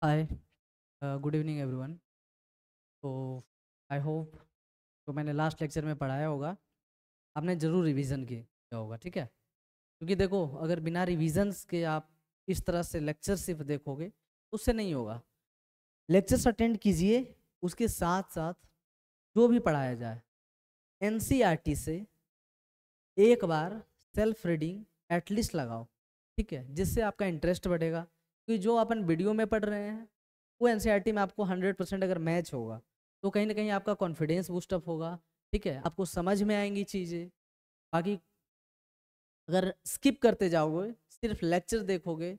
हाय, good evening everyone. तो I hope जो मैंने लास्ट लेक्चर में पढ़ाया होगा आपने ज़रूर रिवीजन किया होगा, ठीक है। क्योंकि देखो, अगर बिना रिवीजन्स के आप इस तरह से लेक्चर सिर्फ देखोगे तो उससे नहीं होगा। लेक्चर्स अटेंड कीजिए, उसके साथ साथ जो भी पढ़ाया जाए एनसीईआरटी से एक बार सेल्फ रीडिंग एटलीस्ट लगाओ, ठीक है, जिससे आपका इंटरेस्ट बढ़ेगा। क्योंकि जो अपन वीडियो में पढ़ रहे हैं वो एनसीईआरटी में आपको 100% अगर मैच होगा तो कहीं ना कहीं आपका कॉन्फिडेंस बूस्टअप होगा, ठीक है, आपको समझ में आएंगी चीज़ें। बाकी अगर स्किप करते जाओगे, सिर्फ लेक्चर देखोगे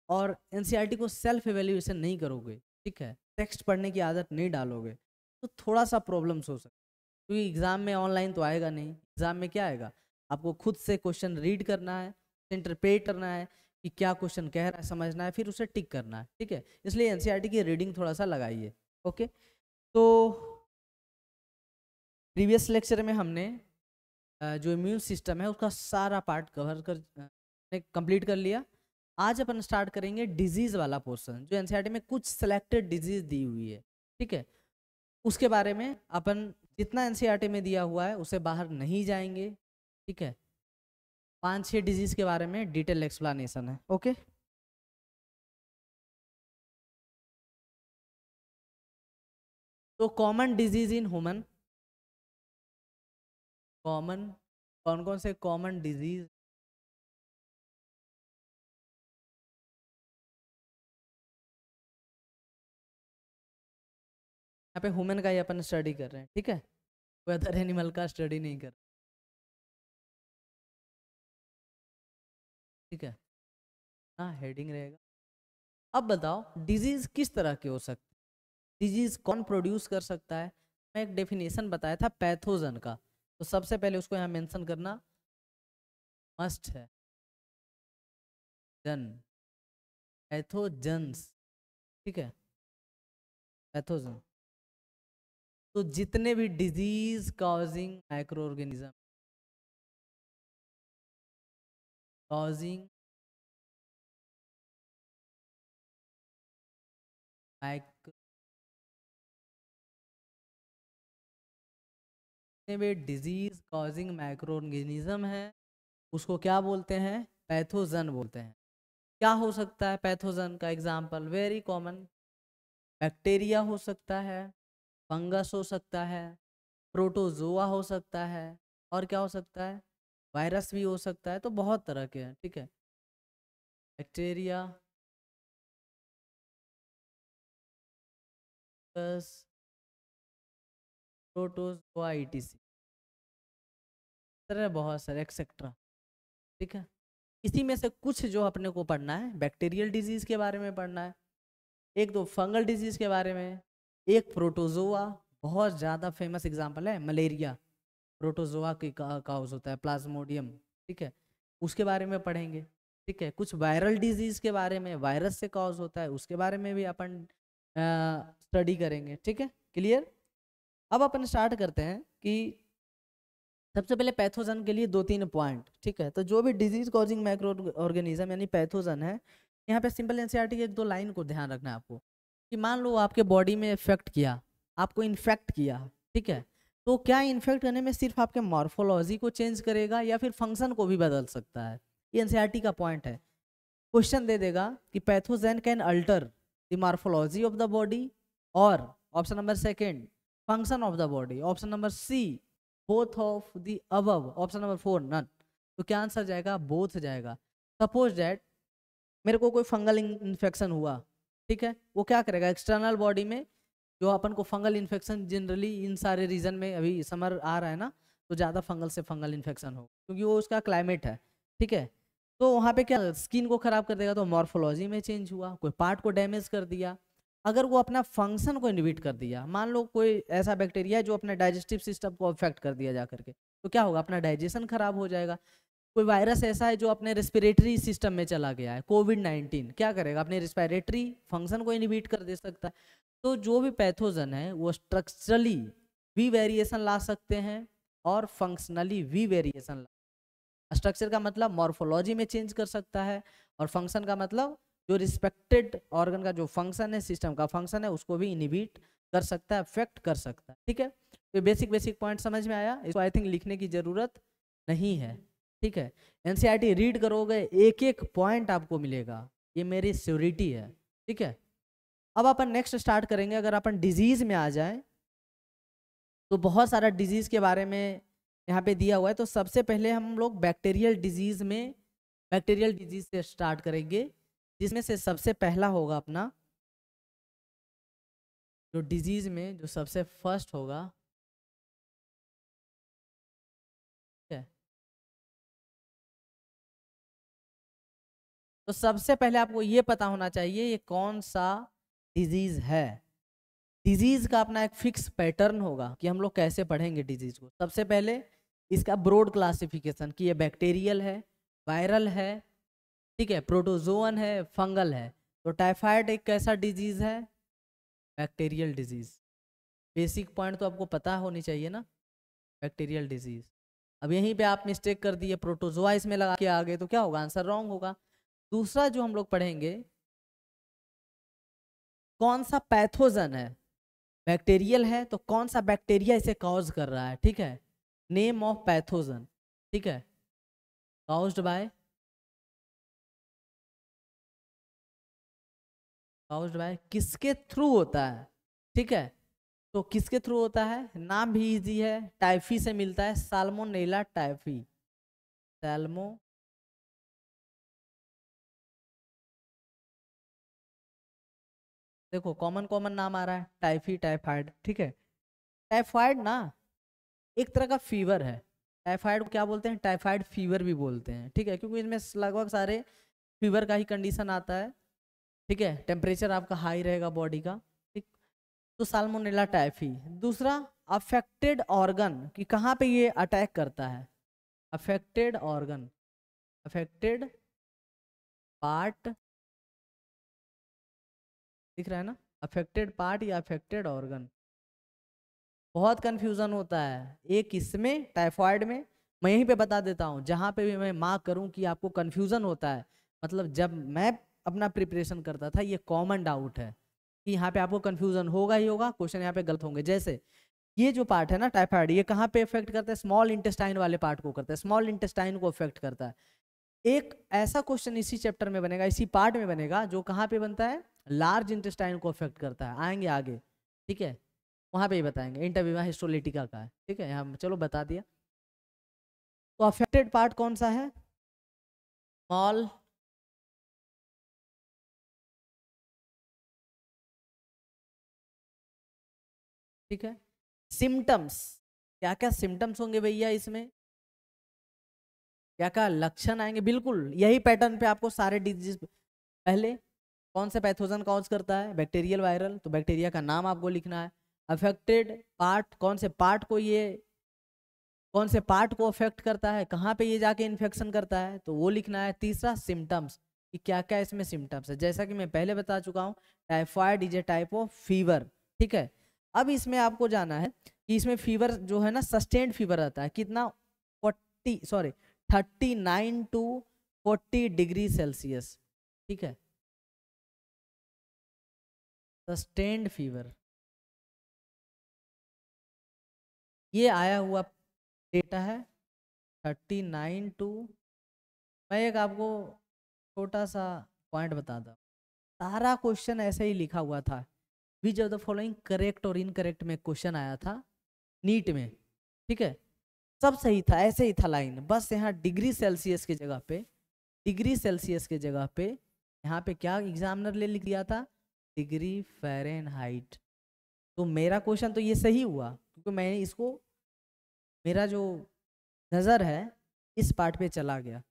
और एनसीईआरटी को सेल्फ एवेल्यूएशन नहीं करोगे, ठीक है, टेक्स्ट पढ़ने की आदत नहीं डालोगे, तो थोड़ा सा प्रॉब्लम्स हो सकती है। क्योंकि एग्ज़ाम में ऑनलाइन तो आएगा नहीं, एग्ज़ाम में क्या आएगा, आपको खुद से क्वेश्चन रीड करना है, इंटरप्रेट करना है कि क्या क्वेश्चन कह रहा है, समझना है, फिर उसे टिक करना है, ठीक है। इसलिए एनसीईआरटी की रीडिंग थोड़ा सा लगाइए। ओके, तो प्रीवियस लेक्चर में हमने जो इम्यून सिस्टम है उसका सारा पार्ट कवर कर कंप्लीट कर लिया। आज अपन स्टार्ट करेंगे डिजीज वाला पोर्शन, जो एनसीईआरटी में कुछ सिलेक्टेड डिजीज दी हुई है, ठीक है। उसके बारे में अपन जितना एनसीईआरटी में दिया हुआ है उसे बाहर नहीं जाएंगे, ठीक है। 5-6 डिजीज के बारे में डिटेल एक्सप्लेनेशन है। ओके, तो common disease in human, common कौन कौन से कॉमन डिजीज, यहाँ पे ह्यूमन का ही अपन स्टडी कर रहे हैं, ठीक है, कोई अदर एनिमल का स्टडी नहीं कर, ठीक है। हाँ, हेडिंग रहेगा। अब बताओ डिजीज किस तरह के हो सकते हैं, डिजीज कौन प्रोड्यूस कर सकता है। मैं एक डेफिनेशन बताया था पैथोजन का, तो सबसे पहले उसको यहाँ मेंशन करना मस्ट है। जन, पैथोजन्स, ठीक है, पैथोजन। तो जितने भी disease causing micro organism, causing micro, जितने भी डिजीज कॉजिंग माइक्रो ऑर्गेनिज्म है उसको क्या बोलते हैं, पैथोजन बोलते हैं। क्या हो सकता है पैथोजन का एग्जाम्पल, वेरी कॉमन, बैक्टीरिया हो सकता है, फंगस हो सकता है, प्रोटोजोआ हो सकता है, और क्या हो सकता है, वायरस भी हो सकता है। तो बहुत तरह के हैं, ठीक है, बैक्टीरिया, फंगस, प्रोटोजोआ etc, तरह बहुत सारे एक्सेट्रा, ठीक है। इसी में से कुछ जो अपने को पढ़ना है, बैक्टीरियल डिजीज के बारे में पढ़ना है, एक दो फंगल डिजीज के बारे में, एक प्रोटोजोआ, बहुत ज़्यादा फेमस एग्जाम्पल है मलेरिया, प्रोटोजोआ की काउज होता है, प्लाज्मोडियम, ठीक है, उसके बारे में पढ़ेंगे, ठीक है। कुछ वायरल डिजीज के बारे में, वायरस से काउज होता है उसके बारे में भी अपन स्टडी करेंगे, ठीक है, क्लियर। अब अपन स्टार्ट करते हैं कि सबसे पहले पैथोजन के लिए 2-3 पॉइंट, ठीक है। तो जो भी डिजीज कॉजिंग माइक्रो ऑर्गेनिज्म यानी पैथोजन है, यहाँ पे सिंपल एनसीईआरटी की 1-2 लाइन को ध्यान रखना है आपको, कि मान लो आपके बॉडी में इफेक्ट किया, आपको इन्फेक्ट किया, ठीक है, तो क्या इन्फेक्ट करने में सिर्फ आपके मॉर्फोलॉजी को चेंज करेगा या फिर फंक्शन को भी बदल सकता है, ये एनसीईआरटी का पॉइंट है। क्वेश्चन दे देगा कि pathogen can alter the morphology of the body, और option number second function of the body, option number C both of the above, option number 4 none. तो क्या आंसर जाएगा, बोथ जाएगा। सपोज दैट मेरे को कोई फंगल इन्फेक्शन हुआ, ठीक है, वो क्या करेगा एक्सटर्नल बॉडी में, जो अपन को फंगल इन्फेक्शन जनरली इन सारे रीजन में, अभी समर आ रहा है ना, तो ज़्यादा फंगल से फंगल इन्फेक्शन हो क्योंकि वो उसका क्लाइमेट है, ठीक है। तो वहाँ पे क्या स्किन को खराब कर देगा, तो मॉर्फोलॉजी में चेंज हुआ, कोई पार्ट को डैमेज कर दिया। अगर वो अपना फंक्शन को इनहिबिट कर दिया, मान लो कोई ऐसा बैक्टीरिया है जो अपने डाइजेस्टिव सिस्टम को अफेक्ट कर दिया जा करके, तो क्या होगा, अपना डाइजेशन खराब हो जाएगा। कोई वायरस ऐसा है जो अपने रेस्पिरेटरी सिस्टम में चला गया है, कोविड-19 क्या करेगा, अपने रेस्पिरेटरी फंक्शन को इनहिबिट कर दे सकता है। तो जो भी पैथोजन है वो स्ट्रक्चरली भी वेरिएशन ला सकते हैं और फंक्शनली भी वेरिएशन ला, स्ट्रक्चर का मतलब मॉर्फोलॉजी में चेंज कर सकता है और फंक्शन का मतलब जो रिस्पेक्टेड ऑर्गन का जो फंक्शन है, सिस्टम का फंक्शन है, उसको भी इनहिबिट कर सकता है, अफेक्ट कर सकता है। ठीक है, तो बेसिक पॉइंट समझ में आया, इसको आई थिंक लिखने की जरूरत नहीं है। ठीक है, एनसीईआरटी रीड करोगे एक एक पॉइंट आपको मिलेगा, ये मेरी श्योरिटी है। ठीक है, अब अपन नेक्स्ट स्टार्ट करेंगे। अगर अपन डिजीज में आ जाए तो बहुत सारा डिजीज के बारे में यहाँ पे दिया हुआ है। तो सबसे पहले हम लोग बैक्टीरियल डिजीज में, बैक्टीरियल डिजीज से स्टार्ट करेंगे, जिसमें से सबसे पहला होगा अपना जो डिजीज में जो सबसे फर्स्ट होगा, ठीक है। तो सबसे पहले आपको ये पता होना चाहिए ये कौन सा डिजीज है। डिजीज का अपना एक फिक्स पैटर्न होगा कि हम लोग कैसे पढ़ेंगे डिजीज को। सबसे पहले इसका ब्रॉड क्लासिफिकेशन कि ये बैक्टीरियल है, वायरल है, ठीक है, प्रोटोजोअन है, फंगल है। तो टाइफाइड एक कैसा डिजीज है? Bacterial disease. बेसिक पॉइंट तो आपको पता होनी चाहिए ना, बैक्टीरियल डिजीज। अब यहीं पे आप मिस्टेक कर दिए, प्रोटोजोआ इसमें लगा के आगे, तो क्या होगा? आंसर रॉन्ग होगा। दूसरा जो हम लोग पढ़ेंगे, कौन सा पैथोजन है? बैक्टीरियल है तो कौन सा बैक्टीरिया इसे कॉज कर रहा है, ठीक है। नेम ऑफ पैथोजन, ठीक है, कॉज्ड बाय, कॉज्ड बाय किसके थ्रू होता है, ठीक है। तो किसके थ्रू होता है? नाम भी इजी है, टाइफी से मिलता है, साल्मोनेला टाइफी, सैल्मो, देखो कॉमन कॉमन नाम आ रहा है, टाइफी, टाइफाइड, ठीक है। टाइफाइड ना एक तरह का फीवर है। टाइफाइड को क्या बोलते हैं? टाइफाइड फीवर भी बोलते हैं, ठीक है, क्योंकि इसमें लगभग सारे फीवर का ही कंडीशन आता है, ठीक है। टेम्परेचर आपका हाई रहेगा बॉडी का, ठीक। तो साल्मोनेला टाइफी। दूसरा, अफेक्टेड ऑर्गन कि कहाँ पे ये अटैक करता है। अफेक्टेड ऑर्गन, अफेक्टेड पार्ट, दिख रहा है ना, अफेक्टेड पार्ट या अफेक्टेड ऑर्गन। बहुत कंफ्यूजन होता है एक इसमें, टाइफाइड में। मैं यहीं पे बता देता हूँ, जहाँ पे भी मैं मार्क करूँ कि आपको कंफ्यूजन होता है, मतलब जब मैं अपना प्रिपरेशन करता था, ये कॉमन डाउट है कि यहाँ पे आपको कंफ्यूजन होगा ही होगा, क्वेश्चन यहाँ पे गलत होंगे। जैसे ये जो पार्ट है ना टाइफाइड, ये कहाँ पे इफेक्ट करता है? स्मॉल इंटेस्टाइन वाले पार्ट को करता है, स्मॉल इंटेस्टाइन को इफेक्ट करता है। एक ऐसा क्वेश्चन इसी चैप्टर में बनेगा, इसी पार्ट में बनेगा, जो कहाँ पे बनता है? लार्ज इंटेस्टाइन को इफेक्ट करता है, आएंगे आगे, ठीक है, वहां पे ही बताएंगे। इंटरवीवा हिस्टोलिटिका का है, ठीक है, यहाँ चलो बता दिया। तो अफेक्टेड पार्ट कौन सा है? स्मॉल, ठीक है। सिम्टम्स, क्या क्या सिम्टम्स होंगे भैया इसमें, क्या क्या लक्षण आएंगे? बिल्कुल यही पैटर्न पे आपको सारे डिजीज, पहले कौन से पैथोजन कॉज करता है? बैक्टीरियल, वायरल, तो बैक्टीरिया का नाम आपको लिखना है। अफेक्टेड पार्ट, कौन से पार्ट को ये, कौन से पार्ट को अफेक्ट करता है, कहाँ पे ये जाके इन्फेक्शन करता है, तो वो लिखना है। तीसरा, सिम्टम्स कि क्या क्या इसमें सिम्टम्स है, जैसा कि मैं पहले बता चुका हूँ, typhoid is a type of fever, ठीक है। अब इसमें आपको जाना है कि इसमें फीवर जो है ना, सस्टेन्ड फीवर रहता है, कितना? 39 to 40 डिग्री सेल्सियस, ठीक है, सस्टेन्ड फीवर। ये आया हुआ डेटा है 39 टू, मैं एक आपको छोटा सा पॉइंट बताता हूँ। सारा क्वेश्चन ऐसे ही लिखा हुआ था, which of the following correct और इनकरेक्ट में क्वेश्चन आया था नीट में, ठीक है। सब सही था, ऐसे ही था लाइन, बस यहाँ डिग्री सेल्सियस की जगह पे, डिग्री सेल्सियस की जगह पे यहाँ पे क्या एग्जामिनर ले लिख दिया था? Degree Fahrenheit. तो मेरा क्वेश्चन तो ये सही हुआ, क्योंकि मैंने इसको, मेरा जो नज़र है इस पार्ट पे चला गया।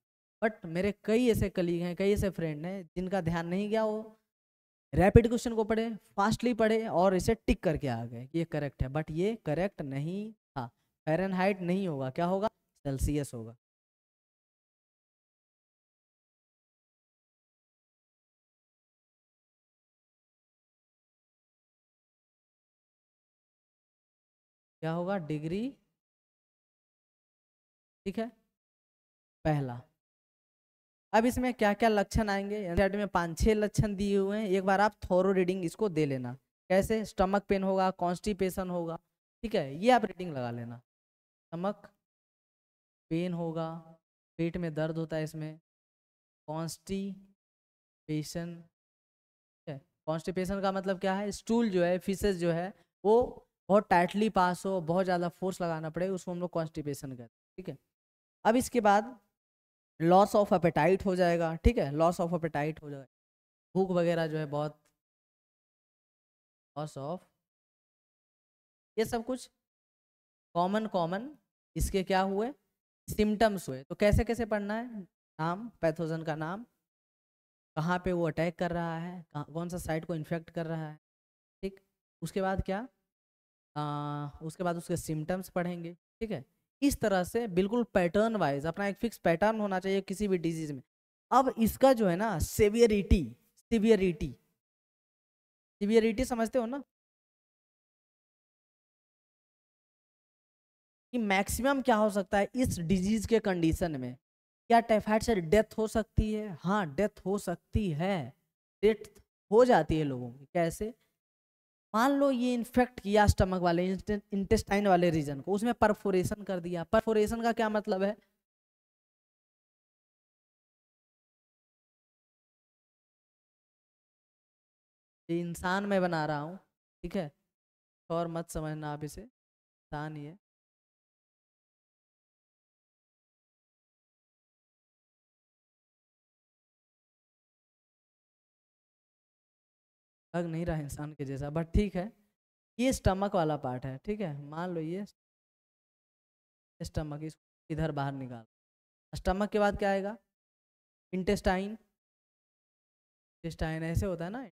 बट मेरे कई ऐसे कलीग हैं, कई ऐसे फ्रेंड हैं जिनका ध्यान नहीं गया, वो रैपिड क्वेश्चन को पढ़े, फास्टली पढ़े और इसे टिक करके आ गए ये करेक्ट है, बट ये करेक्ट नहीं था। फ़ारेनहाइट नहीं होगा, क्या होगा? सेल्सियस होगा। क्या होगा? डिग्री, ठीक है, पहला। अब इसमें क्या क्या लक्षण आएंगे, एनसीईआरटी में 5-6 लक्षण दिए हुए हैं, एक बार आप थोरो रीडिंग इसको दे लेना। कैसे? स्टमक पेन होगा, कॉन्स्टिपेशन होगा, ठीक है, ये आप रीडिंग लगा लेना। स्टमक पेन होगा, पेट में दर्द होता है इसमें, कॉन्स्टिपेशन, ठीक है, कॉन्स्टिपेशन का मतलब क्या है, स्टूल जो है, फीसेस जो है वो बहुत टाइटली पास हो, बहुत ज़्यादा फोर्स लगाना पड़े, उसको हम लोग कॉन्स्टिपेशन कहते हैं, ठीक है। अब इसके बाद लॉस ऑफ एपेटाइट हो जाएगा, ठीक है, लॉस ऑफ एपेटाइट हो जाएगा, भूख वगैरह जो है बहुत, लॉस ऑफ, ये सब कुछ कॉमन कॉमन इसके क्या हुए, सिम्टम्स हुए। तो कैसे कैसे पढ़ना है, नाम, पैथोजन का नाम, कहाँ पे वो अटैक कर रहा है, कौन सा साइट को इन्फेक्ट कर रहा है, ठीक। उसके बाद क्या, उसके बाद उसके सिम्टम्स पढ़ेंगे, ठीक है। इस तरह से बिल्कुल पैटर्न वाइज अपना एक फिक्स पैटर्न होना चाहिए किसी भी डिजीज में। अब इसका जो है ना सेवियरिटी, सिवियरिटी, सिवियरिटी समझते हो ना, कि मैक्सिमम क्या हो सकता है इस डिजीज के कंडीशन में। क्या टाइफाइड से डेथ हो सकती है? हाँ, डेथ हो सकती है, डेथ हो जाती है लोगों की। कैसे? मान लो ये इन्फेक्ट किया स्टमक वाले इंटेस्टाइन वाले रीजन को, उसमें परफोरेशन कर दिया। परफोरेशन का क्या मतलब है, ये इंसान मैं बना रहा हूँ, ठीक है, और मत समझना आप इसे, इंसान ही है। लग नहीं रहा इंसान के जैसा, बट ठीक है, ये स्टमक वाला पार्ट है, ठीक है, मान लो ये स्टमक, इसको इधर बाहर निकाल। स्टमक के बाद क्या आएगा, इंटेस्टाइन, इंटेस्टाइन ऐसे होता है ना,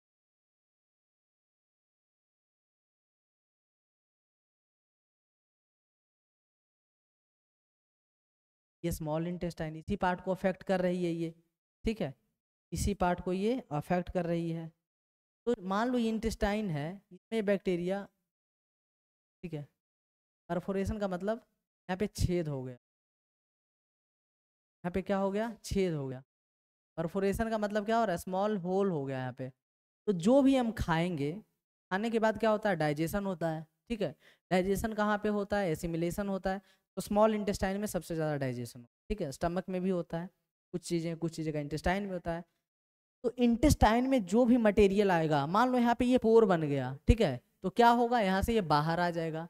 ये स्मॉल इंटेस्टाइन इसी पार्ट को अफेक्ट कर रही है ये, ठीक है, इसी पार्ट को ये अफेक्ट कर रही है। तो मान लो ये इंटेस्टाइन है, इसमें बैक्टीरिया, ठीक है, परफोरेशन का मतलब यहाँ पे छेद हो गया, यहाँ पे क्या हो गया, छेद हो गया। परफोरेशन का मतलब क्या हो रहा है, स्मॉल होल हो गया यहाँ पे। तो जो भी हम खाएंगे, खाने के बाद क्या होता है, डाइजेशन होता है, ठीक है। डाइजेशन कहाँ पे होता है, एसिमिलेशन होता है। तो स्मॉल इंटेस्टाइन में सबसे ज़्यादा डाइजेशन होता है, ठीक है, स्टमक में भी होता है कुछ चीज़ें का इंटेस्टाइन में होता है। तो इंटेस्टाइन में जो भी मटेरियल आएगा, मान लो यहाँ पे ये पोर बन गया, ठीक है, तो क्या होगा, यहाँ से ये बाहर आ जाएगा,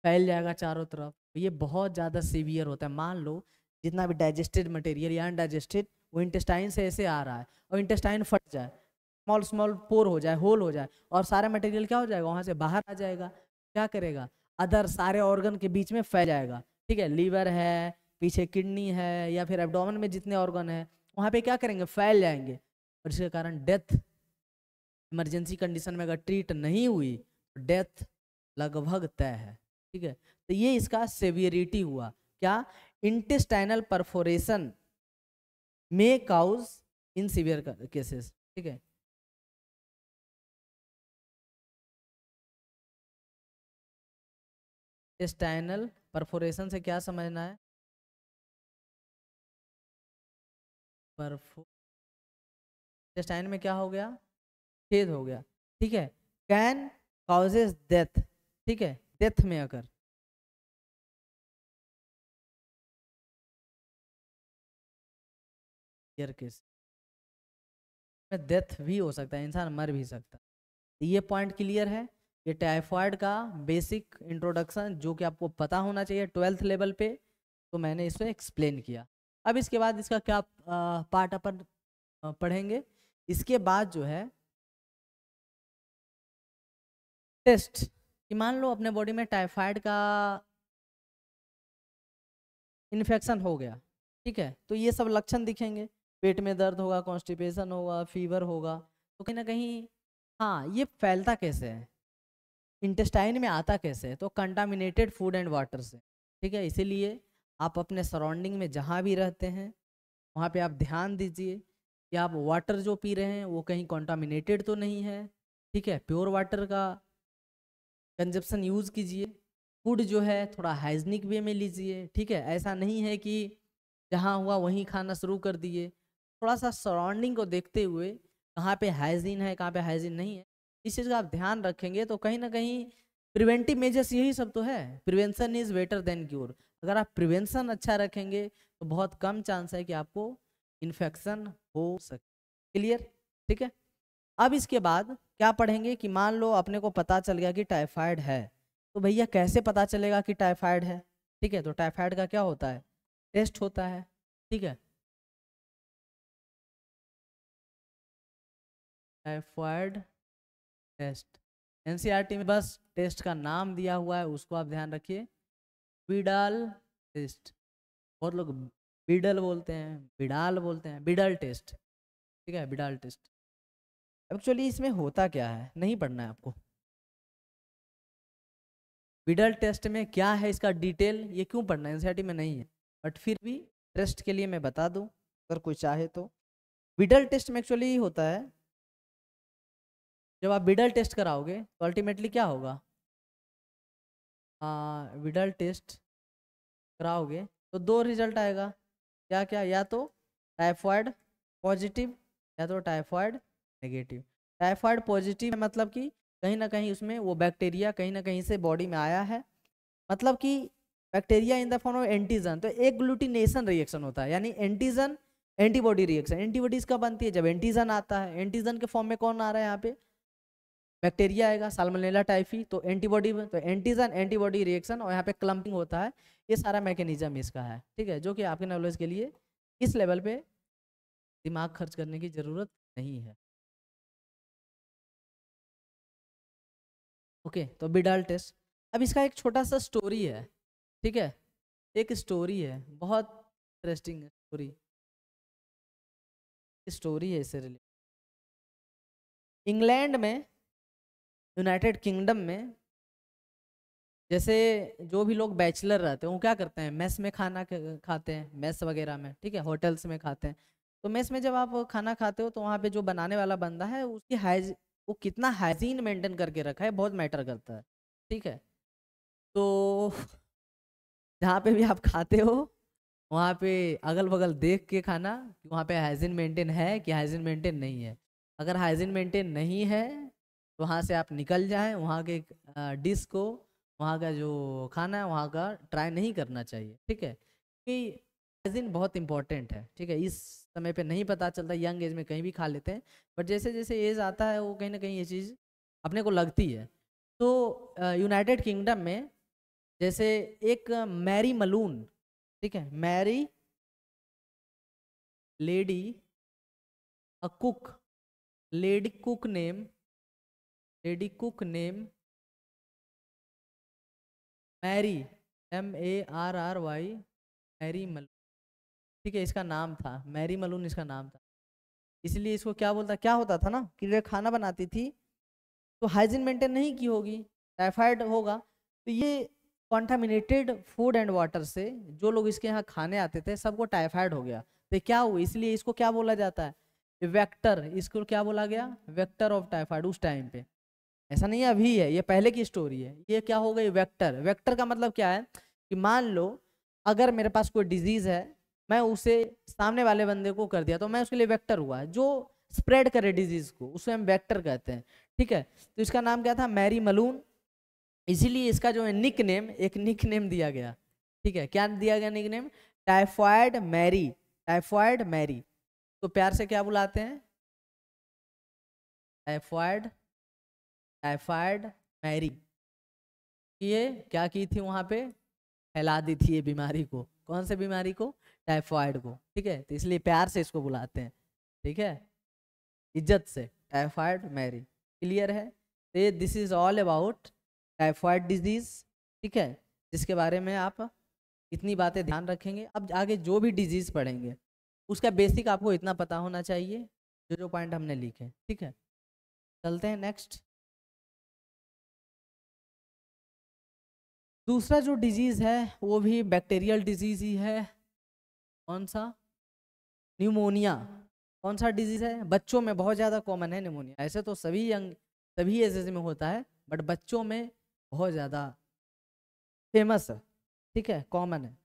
फैल जाएगा चारों तरफ। तो ये बहुत ज़्यादा सीवियर होता है। मान लो जितना भी डाइजेस्टेड मटेरियल या अनडाइजेस्टेड, वो इंटेस्टाइन से ऐसे आ रहा है, और इंटेस्टाइन फट जाए, स्मॉल स्मॉल पोर हो जाए, होल हो जाए, और सारा मटेरियल क्या हो जाएगा, वहाँ से बाहर आ जाएगा। क्या करेगा, अदर सारे ऑर्गन के बीच में फैल जाएगा, ठीक है, लीवर है, पीछे किडनी है, या फिर एब्डोमेन में जितने ऑर्गन है वहाँ पे क्या करेंगे, फैल जाएंगे, और इसके कारण डेथ, इमरजेंसी कंडीशन में अगर ट्रीट नहीं हुई तो डेथ लगभग तय है, ठीक है। तो ये इसका सेवियरिटी हुआ, क्या, इंटेस्टाइनल परफोरेशन में काउज इन सीवियर केसेस, ठीक है। इंटेस्टाइनल परफोरेशन से क्या समझना है, परफो, इंटेस्टाइन में क्या हो गया, छेद हो गया, ठीक है, कैन काउजेस डेथ, ठीक है, डेथ में अगर, ईयर केस में डेथ भी हो सकता है, इंसान मर भी सकता है। ये पॉइंट क्लियर है। ये टाइफाइड का बेसिक इंट्रोडक्शन जो कि आपको पता होना चाहिए 12th लेवल पे, तो मैंने इसको एक्सप्लेन किया। अब इसके बाद इसका क्या पार्ट अपन पढ़ेंगे, इसके बाद जो है टेस्ट, कि मान लो अपने बॉडी में टाइफाइड का इन्फेक्शन हो गया, ठीक है, तो ये सब लक्षण दिखेंगे, पेट में दर्द होगा, कॉन्स्टिपेशन होगा, फीवर होगा। तो कहीं ना कहीं, हाँ, ये फैलता कैसे है, इंटेस्टाइन में आता कैसे है, तो कंटामिनेटेड फूड एंड वाटर से, ठीक है। इसीलिए आप अपने सराउंडिंग में जहाँ भी रहते हैं वहाँ पे आप ध्यान दीजिए कि आप वाटर जो पी रहे हैं वो कहीं कंटामिनेटेड तो नहीं है, ठीक है, प्योर वाटर का कंजप्शन यूज़ कीजिए। फूड जो है थोड़ा हाइजीनिक वे में लीजिए, ठीक है, ऐसा नहीं है कि जहाँ हुआ वहीं खाना शुरू कर दिए। थोड़ा सा सराउंडिंग को देखते हुए कहाँ पे हाइजीन है, कहाँ पे हाइजीन नहीं है, इस चीज़ का आप ध्यान रखेंगे तो कहीं ना कहीं प्रिवेंटिव मेजर्स यही सब तो है। Prevention is better than cure. अगर आप प्रिवेंशन अच्छा रखेंगे तो बहुत कम चांस है कि आपको इन्फेक्शन हो सके। क्लियर? ठीक है। अब इसके बाद क्या पढ़ेंगे कि मान लो अपने को पता चल गया कि टाइफाइड है, तो भैया कैसे पता चलेगा कि टाइफाइड है? ठीक है, तो टाइफाइड का क्या होता है? टेस्ट होता है। ठीक है, टाइफाइड टेस्ट एनसीईआरटी में बस टेस्ट का नाम दिया हुआ है, उसको आप ध्यान रखिए। बिडाल टेस्ट, बहुत लोग बिडल बोलते हैं, बिडाल बोलते हैं, बिडल टेस्ट। ठीक है, बिडाल टेस्ट। एक्चुअली इसमें होता क्या है नहीं पढ़ना है आपको। बिडल टेस्ट में क्या है इसका डिटेल ये क्यों पढ़ना है, एनसीईआरटी में नहीं है, बट फिर भी टेस्ट के लिए मैं बता दूं अगर कोई चाहे तो। बिडल टेस्ट में एक्चुअली होता है, जब आप बिडल टेस्ट कराओगे तो अल्टीमेटली क्या होगा, बिडल टेस्ट कराओगे तो दो रिजल्ट आएगा। क्या क्या? या तो टाइफाइड पॉजिटिव या तो टाइफाइड नेगेटिव। टाइफाइड पॉजिटिव मतलब कि कहीं ना कहीं उसमें वो बैक्टीरिया कहीं ना कहीं से बॉडी में आया है, मतलब कि bacteria in the form of antigen, तो एक ग्लूटिनेशन रिएक्शन होता है, यानी एंटीजन एंटीबॉडी रिएक्शन। एंटीबॉडीज कब बनती है? जब एंटीजन आता है। एंटीजन के फॉर्म में कौन आ रहा है यहाँ पे? बैक्टीरिया आएगा, साल्मोनेला टाइफी, तो एंटीबॉडी, तो एंटीजन एंटीबॉडी रिएक्शन, और यहाँ पे क्लम्पिंग होता है। ये सारा मैकेनिज्म इसका है। ठीक है, जो कि आपके नॉलेज के लिए इस लेवल पे दिमाग खर्च करने की जरूरत नहीं है। ओके, तो बिडाल टेस्ट। अब इसका एक छोटा सा स्टोरी है। ठीक है, एक स्टोरी है, बहुत इंटरेस्टिंग स्टोरी, स्टोरी है इससे रिलेटेड। इंग्लैंड में, यूनाइटेड किंगडम में, जैसे जो भी लोग बैचलर रहते हैं वो क्या करते हैं, मेस में खाना खाते हैं, मेस वगैरह में। ठीक है, होटल्स में खाते हैं। तो मेस में जब आप खाना खाते हो तो वहाँ पे जो बनाने वाला बंदा है उसकी वो कितना हाइजीन मेंटेन करके रखा है बहुत मैटर करता है। ठीक है, तो जहाँ पे भी आप खाते हो वहाँ पे अगल बगल देख के खाना कि वहाँ पे हाइजीन मेंटेन है कि हाइजीन मेंटेन नहीं है। अगर हाइजीन मेंटेन नहीं है तो वहाँ से आप निकल जाएं, वहाँ के डिश को, वहाँ का जो खाना है वहाँ का ट्राई नहीं करना चाहिए। ठीक है, कि हाइजीन बहुत इंपॉर्टेंट है। ठीक है, इस समय पे नहीं पता चलता, यंग एज में कहीं भी खा लेते हैं, बट जैसे जैसे एज आता है वो कहीं ना कहीं ये चीज़ अपने को लगती है। तो यूनाइटेड किंगडम में जैसे एक मैरी मलून, ठीक है, Mary lady a cook, lady cook name, lady cook name Mary, MARRY, Mary मलून। ठीक है, इसका नाम था मैरी मलून, इसका नाम था। इसलिए इसको क्या बोलता, क्या होता था ना कि ये खाना बनाती थी तो हाइजीन मेंटेन नहीं की होगी, टाइफाइड होगा। तो ये कॉन्टामिनेटेड फूड एंड वाटर से जो लोग इसके यहाँ खाने आते थे सबको टाइफाइड हो गया। तो क्या हुआ, इसलिए इसको क्या बोला जाता है, वेक्टर। इसको क्या बोला गया, वेक्टर ऑफ टाइफाइड उस टाइम पे। ऐसा नहीं है अभी है, ये पहले की स्टोरी है। ये क्या हो गई, वेक्टर। वेक्टर का मतलब क्या है कि मान लो अगर मेरे पास कोई डिजीज है, मैं उसे सामने वाले बंदे को कर दिया तो मैं उसके लिए वेक्टर हुआ, जो स्प्रेड करे डिजीज को, उसे हम वेक्टर कहते हैं। ठीक है, तो इसका नाम क्या था, मैरी मलून। इसीलिए इसका जो है निक नेम, एक निक नेम दिया गया। ठीक है, क्या दिया गया nickname, typhoid Mary, typhoid Mary. तो प्यार से क्या बुलाते हैं, टाइफाइड, टाइफाइड मैरी। ये क्या की थी वहां पे, फैला दी थी ये बीमारी को। कौन से बीमारी को, टाइफाइड को। ठीक है, तो इसलिए प्यार से इसको बुलाते हैं। ठीक है, इज्जत से, टाइफाइड मैरी। क्लियर है? तो this is all about typhoid disease. ठीक है, जिसके बारे में आप इतनी बातें ध्यान रखेंगे। अब आगे जो भी डिजीज पढ़ेंगे उसका बेसिक आपको इतना पता होना चाहिए, जो जो पॉइंट हमने लिखे। ठीक है, चलते हैं नेक्स्ट। दूसरा जो डिजीज है वो भी बैक्टीरियल डिजीज ही है। कौन सा, न्यूमोनिया। कौन सा डिजीज है, बच्चों में बहुत ज़्यादा कॉमन है न्यूमोनिया। ऐसे तो सभी यंग, सभी एजेस में होता है, बट बच्चों में बहुत ज़्यादा फेमस है। ठीक है, कॉमन है।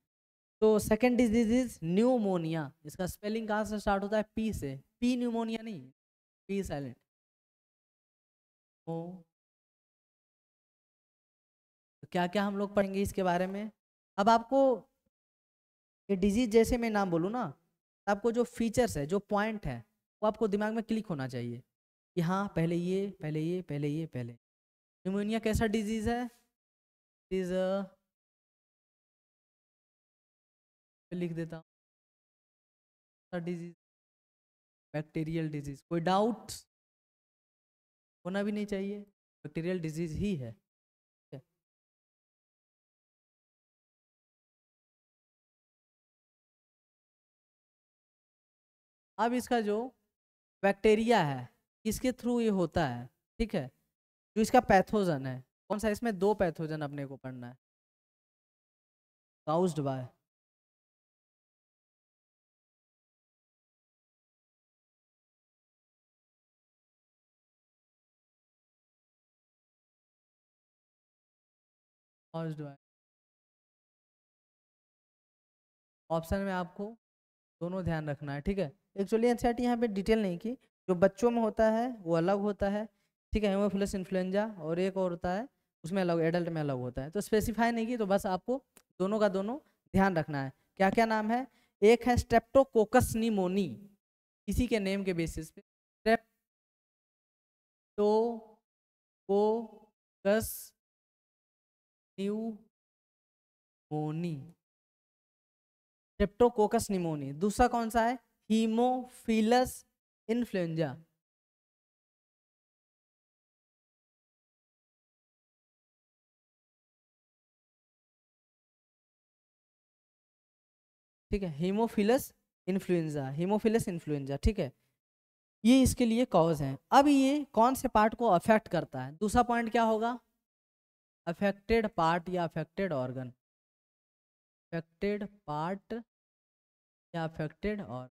तो सेकेंड डिजीज इज न्यूमोनिया। इसका स्पेलिंग कहाँ से स्टार्ट होता है? पी से। पी न्यूमोनिया नहीं, पी साइलेंट। ओ, तो क्या क्या हम लोग पढ़ेंगे इसके बारे में? अब आपको ये डिजीज जैसे मैं नाम बोलूँ ना, आपको जो फीचर्स है, जो पॉइंट है, वो आपको दिमाग में क्लिक होना चाहिए कि हाँ पहले ये, पहले ये, पहले ये, पहले। न्यूमोनिया कैसा डिजीज है? इज लिख देता हूँ, डिजीज, बैक्टीरियल डिजीज। कोई डाउट होना भी नहीं चाहिए, बैक्टीरियल डिजीज ही है। अब इसका जो बैक्टीरिया है, किसके थ्रू ये होता है, ठीक है, जो इसका पैथोजन है कौन सा? इसमें दो पैथोजन अपने को पढ़ना है। Caused bye, caused bye. Option में आपको दोनों ध्यान रखना है, ठीक है। एक्चुअली एनसीईआरटी यहाँ पे डिटेल नहीं की, जो बच्चों में होता है वो अलग होता है, ठीक है, हेमोफिलस इन्फ्लुएंजा, और एक और होता है उसमें अलग, एडल्ट में अलग होता है। तो स्पेसिफाई नहीं की, तो बस आपको दोनों का दोनों ध्यान रखना है। क्या क्या नाम है? एक है स्ट्रेप्टोकोकस निमोनी, इसी के नेम के बेसिस पे स्ट्रेप्टोकोकस निमोनी, स्ट्रेप्टोकोकस निमोनी। दूसरा कौन सा है? Haemophilus influenza. ठीक है, हीमोफिलस इन्फ्लुएंजा, हीमोफिलस इन्फ्लुएंजा, ठीक है। ये इसके लिए कॉज है। अब ये कौन से पार्ट को अफेक्ट करता है? दूसरा पॉइंट क्या होगा? अफेक्टेड पार्ट या अफेक्टेड ऑर्गन, अफेक्टेड पार्ट या अफेक्टेड और,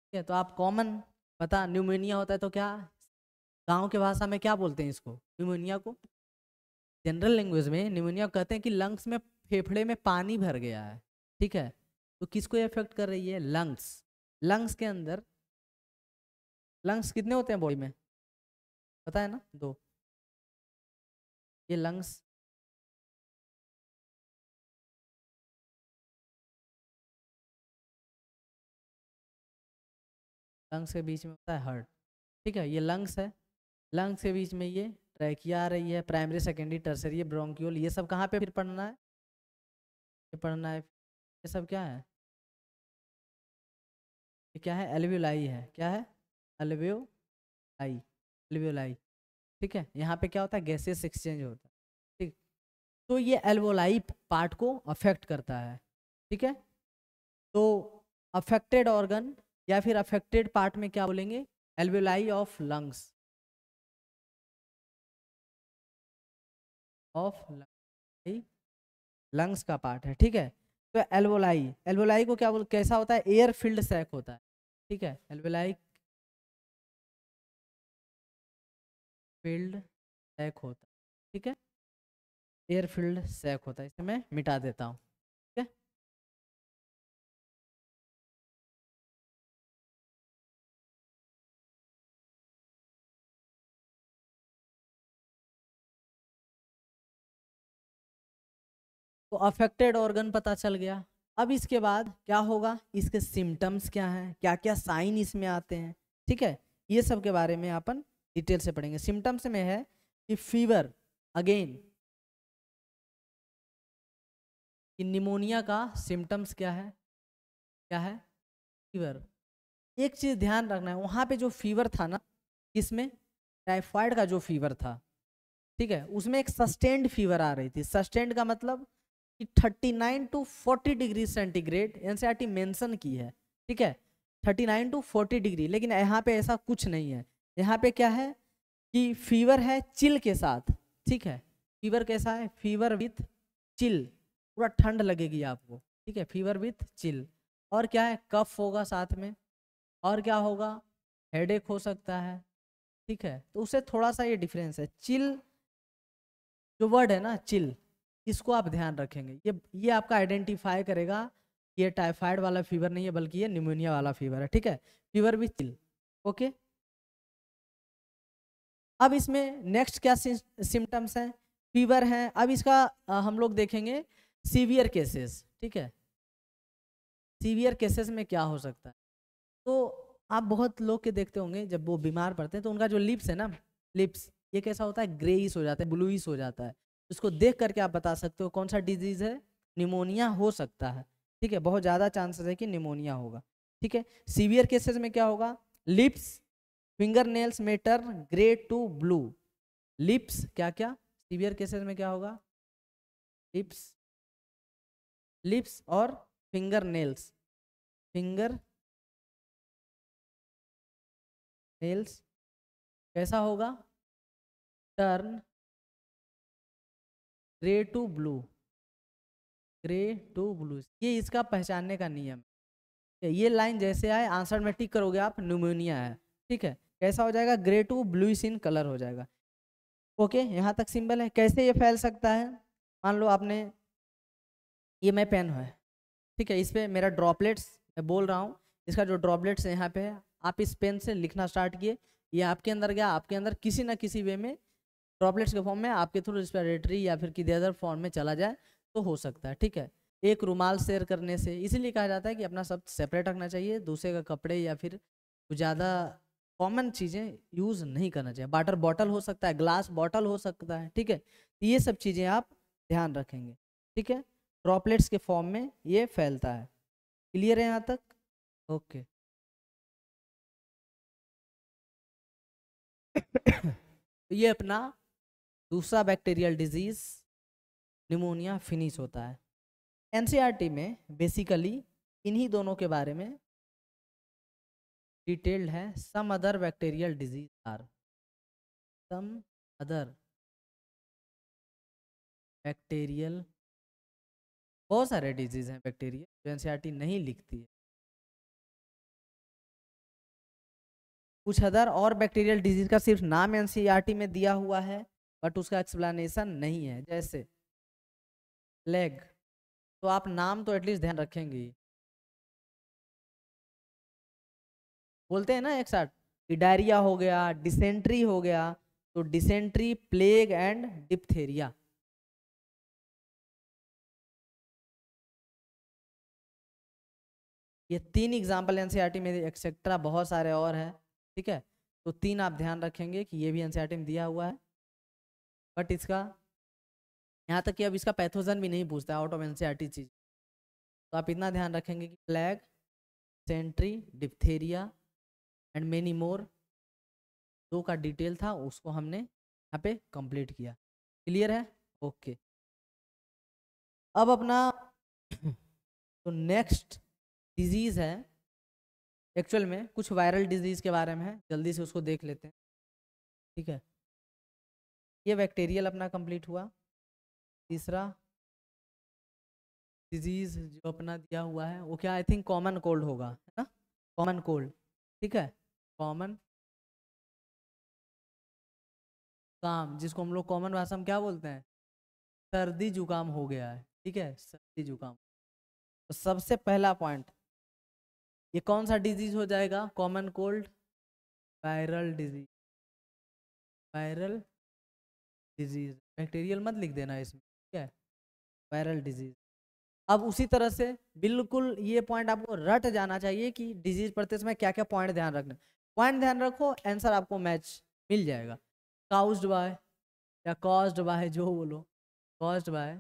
ठीक है। तो आप कॉमन पता, न्यूमोनिया होता है तो क्या गांव के भाषा में क्या बोलते हैं इसको, न्यूमोनिया को? जनरल लैंग्वेज में न्यूमोनिया कहते हैं कि लंग्स में, फेफड़े में पानी भर गया है, ठीक है। तो किसको अफेक्ट कर रही है? लंग्स। लंग्स के अंदर, लंग्स कितने होते हैं बॉडी में, पता है ना? दो। ये लंग्स, लंग्स के बीच में होता है हार्ट, ठीक है, ये लंग्स है। लंग्स के बीच में ये ट्रैकिया आ रही है, प्राइमरी सेकेंडरी टर्सरी ब्रोंक्यूल, ये सब कहाँ पे फिर पढ़ना है? ये पढ़ना है, ये सब क्या है? ये क्या है? एल्वियोलाई है। क्या है? एल्वियोलाई, एल्वियोलाई, ठीक है। यहाँ पे क्या होता है? गैसेस एक्सचेंज होता है, ठीक। तो ये एल्वोलाई पार्ट को अफेक्ट करता है, ठीक है। तो अफेक्टेड ऑर्गन या फिर अफेक्टेड पार्ट में क्या बोलेंगे? Alveoli of lungs, of lungs का पार्ट है, ठीक है। तो एल्वोलाई, एल्वोलाई को क्या बोल, कैसा होता है? एयर फिल्ड सैक होता है, ठीक है। एल्वोलाई फील्ड सैक होता है, ठीक है, एयर फील्ड सैक होता है। इसे मैं मिटा देता हूँ, ठीक है। तो अफेक्टेड ऑर्गन पता चल गया। अब इसके बाद क्या होगा? इसके सिम्टम्स क्या हैं, क्या क्या साइन इसमें आते हैं, ठीक है, ये सब के बारे में अपन डिटेल से पढ़ेंगे। सिम्टम्स में है कि फीवर, अगेन कि निमोनिया का सिम्टम्स क्या है? क्या है? फीवर। एक चीज ध्यान रखना है, वहां पे जो फीवर था ना, इसमें टाइफाइड का जो फीवर था, ठीक है, उसमें एक सस्टेन्ड फीवर आ रही थी। सस्टेन्ड का मतलब कि 39 to 40 degree centigrade NCERT mention की है, ठीक है, 39 to 40 डिग्री। लेकिन यहाँ पे ऐसा कुछ नहीं है। यहाँ पे क्या है कि फीवर है चिल के साथ, ठीक है। फीवर कैसा है? फीवर विथ चिल, पूरा ठंड लगेगी आपको, ठीक है, फीवर विथ चिल। और क्या है? कफ होगा साथ में। और क्या होगा? हेडेक हो सकता है, ठीक है। तो उससे थोड़ा सा ये डिफरेंस है। चिल जो वर्ड है ना, चिल, इसको आप ध्यान रखेंगे। ये आपका आइडेंटिफाई करेगा ये टाइफाइड वाला फीवर नहीं है बल्कि ये निमोनिया वाला फीवर है, ठीक है। फीवर भी चिल, ओके। अब इसमें नेक्स्ट क्या सिम्टम्स हैं, फीवर है। अब इसका हम लोग देखेंगे सीवियर केसेस, ठीक है। सीवियर केसेस में क्या हो सकता है, तो आप बहुत लोग के देखते होंगे जब वो बीमार पड़ते हैं तो उनका जो लिप्स है ना, लिप्स ये कैसा होता है, ग्रेइश हो जाता है, ब्लूइश हो जाता है। इसको देख करके आप बता सकते हो कौन सा डिजीज है, निमोनिया हो सकता है, ठीक है। बहुत ज़्यादा चांसेस है कि निमोनिया होगा, ठीक है। सीवियर केसेस में क्या होगा, लिप्स फिंगर नेल्स में turn grey to blue. Lips क्या क्या, सीवियर केसेस में क्या होगा, लिप्स, लिप्स और फिंगर नेल्स, फिंगर नेल्स कैसा होगा, turn grey to blue, grey to blue, ये इसका पहचानने का नियम है। ये लाइन जैसे आए आंसर में टिक करोगे आप, न्यूमोनिया है, ठीक है। कैसा हो जाएगा, grey to bluish in colour हो जाएगा, ओके। यहाँ तक सिंबल है। कैसे ये फैल सकता है, मान लो आपने, ये मैं पेन है, ठीक है, इस पे मेरा ड्रॉपलेट्स, मैं बोल रहा हूँ, इसका जो ड्रॉपलेट्स यहाँ पे है, आप इस पेन से लिखना स्टार्ट किए, ये आपके अंदर गया, आपके अंदर किसी ना किसी वे में ड्रॉपलेट्स के फॉर्म में आपके थ्रू रेस्पिरेटरी या फिर किसी अदर फॉर्म में चला जाए तो हो सकता है, ठीक है। एक रुमाल शेयर करने से, इसीलिए कहा जाता है कि अपना सब सेपरेट रखना चाहिए, दूसरे का कपड़े या फिर कुछ ज़्यादा कॉमन चीज़ें यूज़ नहीं करना चाहिए। वाटर बॉटल हो सकता है, ग्लास बॉटल हो सकता है, ठीक है। ये सब चीज़ें आप ध्यान रखेंगे, ठीक है। ड्रॉपलेट्स के फॉर्म में ये फैलता है, क्लियर है यहाँ तक, ओके। तो ये अपना दूसरा बैक्टीरियल डिजीज निमोनिया फिनिश होता है। एनसीईआरटी में बेसिकली इन्हीं दोनों के बारे में डिटेल्ड है। Some other bacterial disease are, some other bacterial, बहुत सारे डिजीज हैं बैक्टीरिया जो एनसीईआरटी नहीं लिखती है। कुछ अदर और बैक्टीरियल डिजीज का सिर्फ नाम एनसीईआरटी में दिया हुआ है बट उसका एक्सप्लेनेशन नहीं है, जैसे प्लेग, तो आप नाम तो एटलीस्ट ध्यान रखेंगे। बोलते हैं ना एक साथ कि डायरिया हो गया, डिसेंट्री हो गया, तो डिसेंट्री, प्लेग एंड डिप्थेरिया। ये 3 एग्जाम्पल एनसीईआरटी में, एक्सेट्रा बहुत सारे और हैं, ठीक है। तो 3 आप ध्यान रखेंगे कि ये भी एनसीईआरटी में दिया हुआ है, बट इसका यहाँ तक कि अब इसका पैथोजन भी नहीं पूछता आउट ऑफ एनसीईआरटी चीज। तो आप इतना ध्यान रखेंगे कि plague, dysentery, diphtheria and many more, 2 का डिटेल था उसको हमने यहाँ पे कंप्लीट किया, क्लियर है, ओके। अब अपना तो नेक्स्ट डिजीज है, एक्चुअल में कुछ वायरल डिजीज के बारे में है, जल्दी से उसको देख लेते हैं, ठीक है। ये बैक्टीरियल अपना कंप्लीट हुआ। तीसरा डिजीज जो अपना दिया हुआ है वो क्या, आई थिंक कॉमन कोल्ड होगा, है ना, कॉमन कोल्ड, ठीक है। कॉमन काम, जिसको हम लोग कॉमन भाषा में क्या बोलते हैं, सर्दी जुकाम हो गया है, ठीक है, सर्दी जुकाम। तो सबसे पहला पॉइंट, ये कौन सा डिजीज हो जाएगा, common cold, viral disease, viral disease, bacterial मत लिख देना इसमें, ठीक है, वायरल डिजीज। अब उसी तरह से बिल्कुल ये पॉइंट आपको रट जाना चाहिए कि डिजीज पढ़ते समय क्या क्या पॉइंट ध्यान रखना, पॉइंट ध्यान रखो, आंसर आपको मैच मिल जाएगा। काउज्ड बाय या कॉज्ड बाय, जो बोलो, कॉज्ड बाय,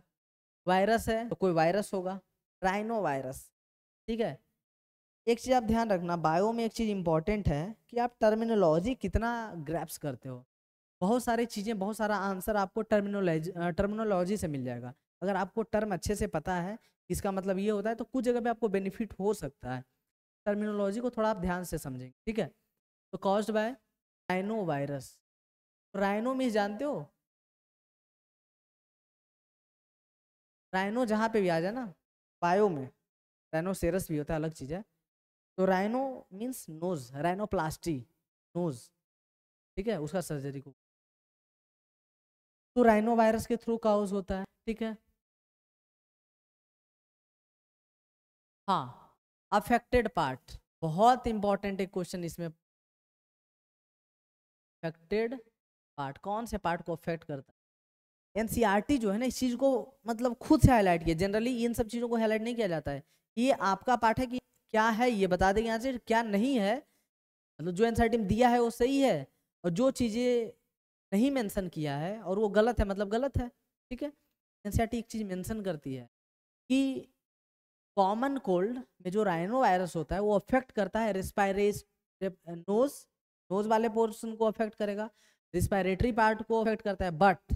वायरस है तो कोई वायरस होगा, राइनो वायरस, ठीक है। एक चीज आप ध्यान रखना, बायो में एक चीज इंपॉर्टेंट है कि आप टर्मिनोलॉजी कितना ग्रैप्स करते हो। बहुत सारी चीजें, बहुत सारा आंसर आपको टर्मिनोलॉजी से मिल जाएगा। अगर आपको टर्म अच्छे से पता है इसका मतलब ये होता है, तो कुछ जगह पे आपको बेनिफिट हो सकता है। टर्मिनोलॉजी को थोड़ा आप ध्यान से समझेंगे, ठीक है। तो caused by rhino virus, rhino means जानते हो, राइनो जहाँ पे भी आ जाए ना, बायो में राइनोसेरस भी होता है, अलग चीज है। तो rhino means nose, rhinoplasty, nose, ठीक है, उसका सर्जरी को, तो राइनो वायरस के थ्रू काउज होता है, ठीक है। हाँ, अफेक्टेड पार्ट बहुत इंपॉर्टेंट एक क्वेश्चन इसमें। अफेक्टेड पार्ट कौन से पार्ट को अफेक्ट करता है? एनसीईआरटी जो है ना इस चीज को मतलब खुद से हाईलाइट किया, जनरली इन सब चीजों को हाईलाइट नहीं किया जाता है। ये आपका पार्ट है कि क्या है ये बता देंगे आंसर, क्या नहीं है मतलब जो एनसीईआरटी में दिया है वो सही है, और जो चीजें नहीं मेंशन किया है और वो गलत है मतलब गलत है। ठीक है, एनसीईआरटी एक चीज मेंशन करती है कि कॉमन कोल्ड में जो राइनो वायरस होता है वो अफेक्ट करता है नोज, नोज वाले पोर्शन को अफेक्ट करेगा, रिस्पायरेटरी पार्ट को अफेक्ट करता है, बट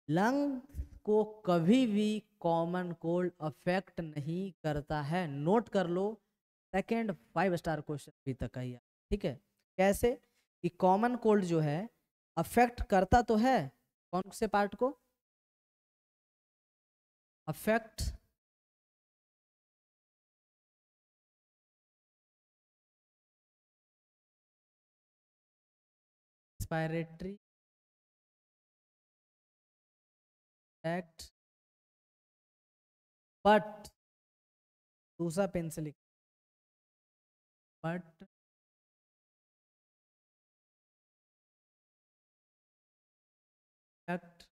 लंग को कभी भी कॉमन कोल्ड अफेक्ट नहीं करता है। नोट कर लो, सेकेंड 5 स्टार क्वेश्चन अभी तक का ही है। ठीक है, कैसे कि कॉमन कोल्ड जो है अफेक्ट करता तो है कौन से पार्ट को, अफेक्ट रिस्पायरेटरी एक्ट, बट दूसरा पेन से लिख, बट अफेक्ट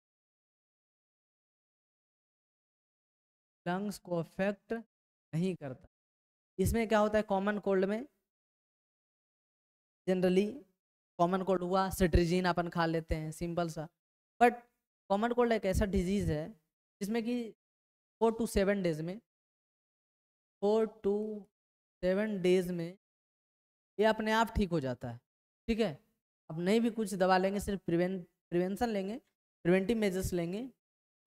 लंग्स को अफेक्ट नहीं करता। इसमें क्या होता है कॉमन कोल्ड में, जनरली कॉमन कोल्ड हुआ सिट्रिजिन अपन खा लेते हैं सिंपल सा, बट कॉमन कोल्ड एक ऐसा डिजीज है जिसमें कि 4 to 7 डेज में 4 to 7 डेज में ये अपने आप ठीक हो जाता है। ठीक है, अब नहीं भी कुछ दवा लेंगे, सिर्फ प्रिवेंशन लेंगे, प्रिवेंटिव मेजर्स लेंगे,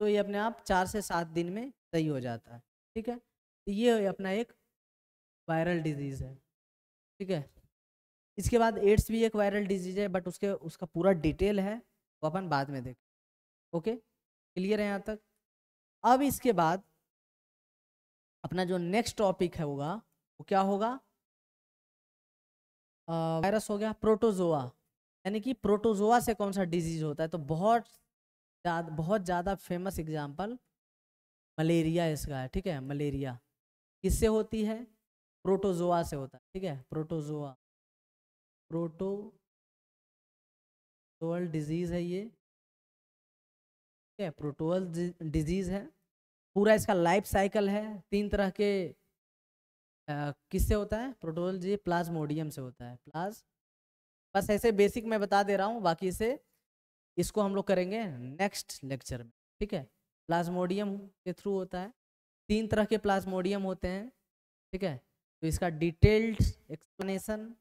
तो ये अपने आप 4 से 7 दिन में सही हो जाता है। ठीक है, तो ये अपना एक वायरल डिजीज़ है। ठीक है, इसके बाद एड्स भी एक वायरल डिजीज है, बट उसका पूरा डिटेल है वो अपन बाद में देखें। ओके, क्लियर है यहाँ तक? अब इसके बाद अपना जो नेक्स्ट टॉपिक है होगा वो क्या होगा, वायरस हो गया प्रोटोजोआ, यानी कि प्रोटोजोआ से कौन सा डिजीज होता है। तो बहुत ज़्यादा फेमस एग्जाम्पल मलेरिया इसका है। ठीक है, मलेरिया किससे होती है, प्रोटोजोआ से होता है। ठीक है, प्रोटोजोआ प्रोटोजोअल डिजीज है ये। ठीक है, प्रोटोजोअल डिजीज है, पूरा इसका लाइफ साइकिल है 3 तरह के किससे होता है प्रोटोजोअल जी, प्लाज्मोडियम से होता है। बस ऐसे बेसिक मैं बता दे रहा हूँ, बाकी से इसको हम लोग करेंगे नेक्स्ट लेक्चर में। ठीक है, प्लाज्मोडियम के थ्रू होता है, 3 तरह के प्लाज्मोडियम होते हैं। ठीक है, तो इसका डिटेल्ड एक्सप्लेनेशन,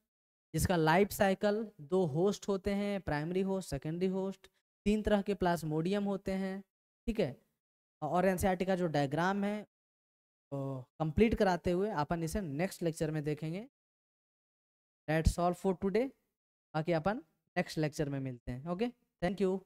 इसका लाइफ साइकिल, 2 होस्ट होते हैं, प्राइमरी होस्ट सेकेंडरी होस्ट, 3 तरह के प्लाज्मोडियम होते हैं। ठीक है, और एनसीईआरटी का जो डायग्राम है तो कंप्लीट कराते हुए अपन इसे नेक्स्ट लेक्चर में देखेंगे। दैट्स ऑल फॉर टुडे, बाकी अपन नेक्स्ट लेक्चर में मिलते हैं। Okay, thank you.